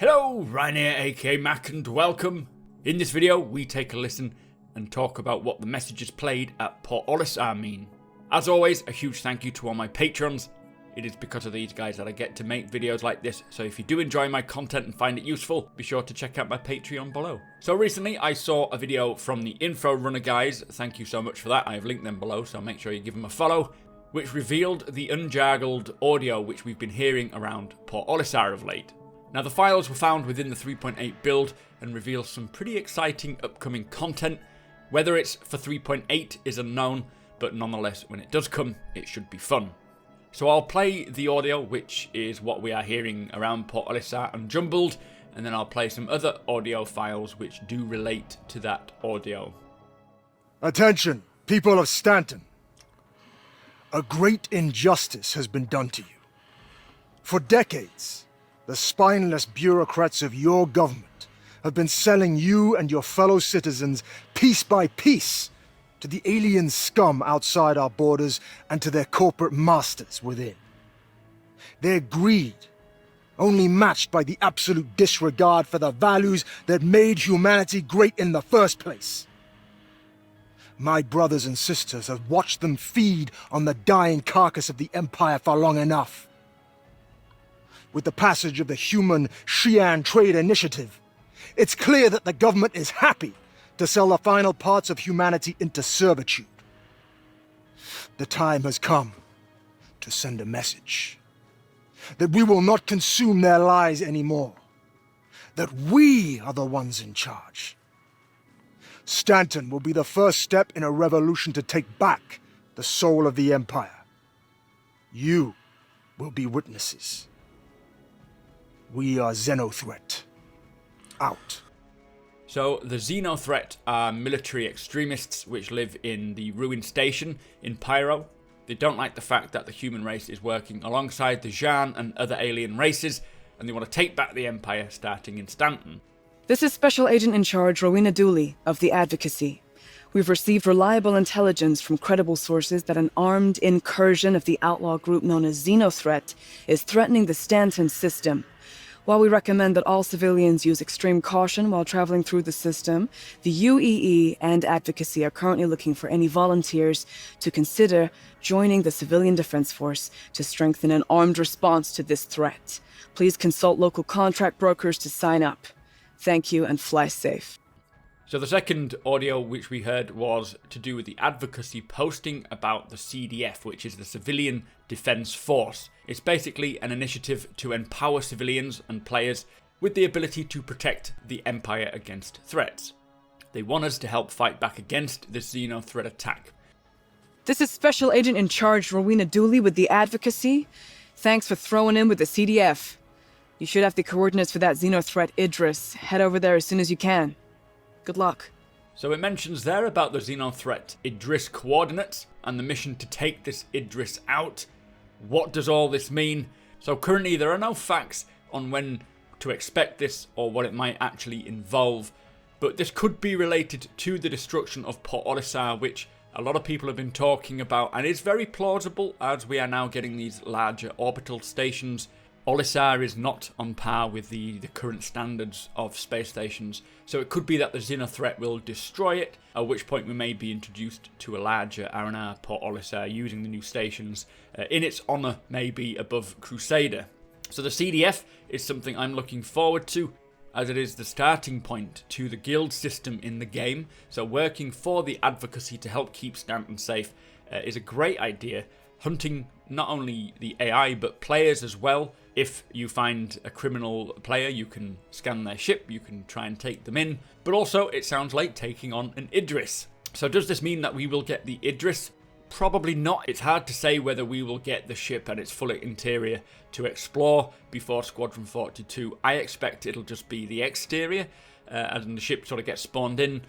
Hello, Ryan here, aka Mac, and welcome. In this video, we take a listen and talk about what the messages played at Port Olisar mean. As always, a huge thank you to all my patrons. It is because of these guys that I get to make videos like this, so if you do enjoy my content and find it useful, be sure to check out my Patreon below. So recently, I saw a video from the Info Runner guys, thank you so much for that, I have linked them below, so make sure you give them a follow, which revealed the unjargled audio which we've been hearing around Port Olisar of late. Now the files were found within the 3.8 build and reveal some pretty exciting upcoming content. Whether it's for 3.8 is unknown, but nonetheless when it does come, it should be fun. So I'll play the audio, which is what we are hearing around Port Olisar unjumbled, and then I'll play some other audio files which do relate to that audio. Attention, people of Stanton. A great injustice has been done to you. For decades, the spineless bureaucrats of your government have been selling you and your fellow citizens piece by piece to the alien scum outside our borders and to their corporate masters within. Their greed, only matched by the absolute disregard for the values that made humanity great in the first place. My brothers and sisters have watched them feed on the dying carcass of the Empire for long enough. With the passage of the Human Xi'an Trade Initiative, it's clear that the government is happy to sell the final parts of humanity into servitude. The time has come to send a message that we will not consume their lies anymore, that we are the ones in charge. Stanton will be the first step in a revolution to take back the soul of the Empire. You will be witnesses. We are Xenothreat. Out. So the Xenothreat are military extremists which live in the ruined station in Pyro. They don't like the fact that the human race is working alongside the Xi'an and other alien races, and they want to take back the Empire starting in Stanton. This is Special Agent in Charge Rowena Dooley of the Advocacy. We've received reliable intelligence from credible sources that an armed incursion of the outlaw group known as Xenothreat is threatening the Stanton system. While we recommend that all civilians use extreme caution while traveling through the system, the UEE and Advocacy are currently looking for any volunteers to consider joining the Civilian Defense Force to strengthen an armed response to this threat. Please consult local contract brokers to sign up. Thank you and fly safe. So the second audio which we heard was to do with the Advocacy posting about the CDF, which is the Civilian Defense Force. It's basically an initiative to empower civilians and players with the ability to protect the Empire against threats. They want us to help fight back against this Xenothreat attack. This is Special Agent in Charge Rowena Dooley with the Advocacy. Thanks for throwing in with the CDF. You should have the coordinates for that Xenothreat Idris. Head over there as soon as you can. Good luck. So it mentions there about the Xenothreat Idris coordinates and the mission to take this Idris out. What does all this mean? So currently there are no facts on when to expect this or what it might actually involve, but this could be related to the destruction of Port Olisar, which a lot of people have been talking about, and is very plausible as we are now getting these larger orbital stations. Olisar is not on par with the current standards of space stations, so it could be that the Xenothreat will destroy it, at which point we may be introduced to a larger R&R Port Olisar using the new stations in its honour, maybe above Crusader. So the CDF is something I'm looking forward to, as it is the starting point to the guild system in the game, so working for the Advocacy to help keep Stanton safe is a great idea. Hunting not only the AI but players as well. If you find a criminal player, you can scan their ship, you can try and take them in, but also it sounds like taking on an Idris. So does this mean that we will get the Idris? Probably not. It's hard to say whether we will get the ship and its full interior to explore before Squadron 42. I expect it'll just be the exterior, as the ship sort of gets spawned in,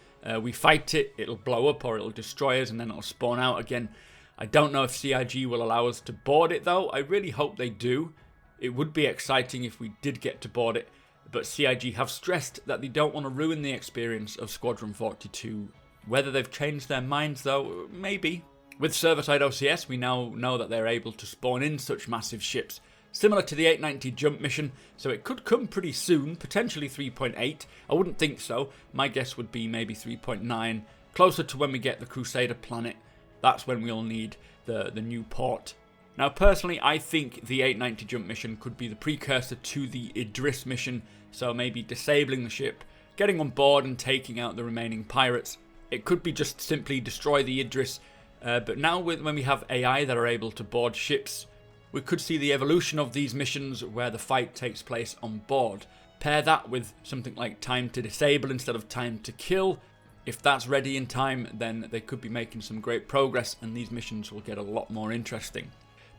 we fight it, it'll blow up or it'll destroy us and then it'll spawn out again. I don't know if CIG will allow us to board it though. I really hope they do. It would be exciting if we did get to board it, but CIG have stressed that they don't want to ruin the experience of Squadron 42. Whether they've changed their minds though, maybe. With server-side OCS, we now know that they're able to spawn in such massive ships, similar to the 890 jump mission, so it could come pretty soon, potentially 3.8. I wouldn't think so. My guess would be maybe 3.9, closer to when we get the Crusader planet. That's when we'll need the new port. Now, personally, I think the 890 jump mission could be the precursor to the Idris mission, so maybe disabling the ship, getting on board and taking out the remaining pirates. It could be just simply destroy the Idris, but now when we have AI that are able to board ships, we could see the evolution of these missions where the fight takes place on board. Pair that with something like time to disable instead of time to kill. If that's ready in time, then they could be making some great progress and these missions will get a lot more interesting.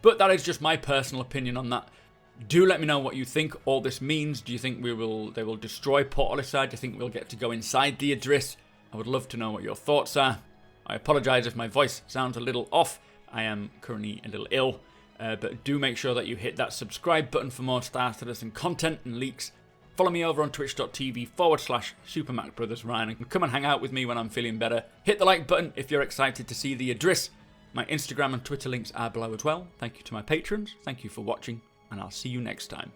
But that is just my personal opinion on that. Do let me know what you think all this means. Do you think they will destroy Port Olisar? Do you think we'll get to go inside the Idris? I would love to know what your thoughts are. I apologise if my voice sounds a little off. I am currently a little ill. But do make sure that you hit that subscribe button for more Star Citizen content and leaks. Follow me over on twitch.tv/supermacbrothers Ryan and come and hang out with me when I'm feeling better. Hit the like button if you're excited to see the Idris. My Instagram and Twitter links are below as well. Thank you to my patrons. Thank you for watching, and I'll see you next time.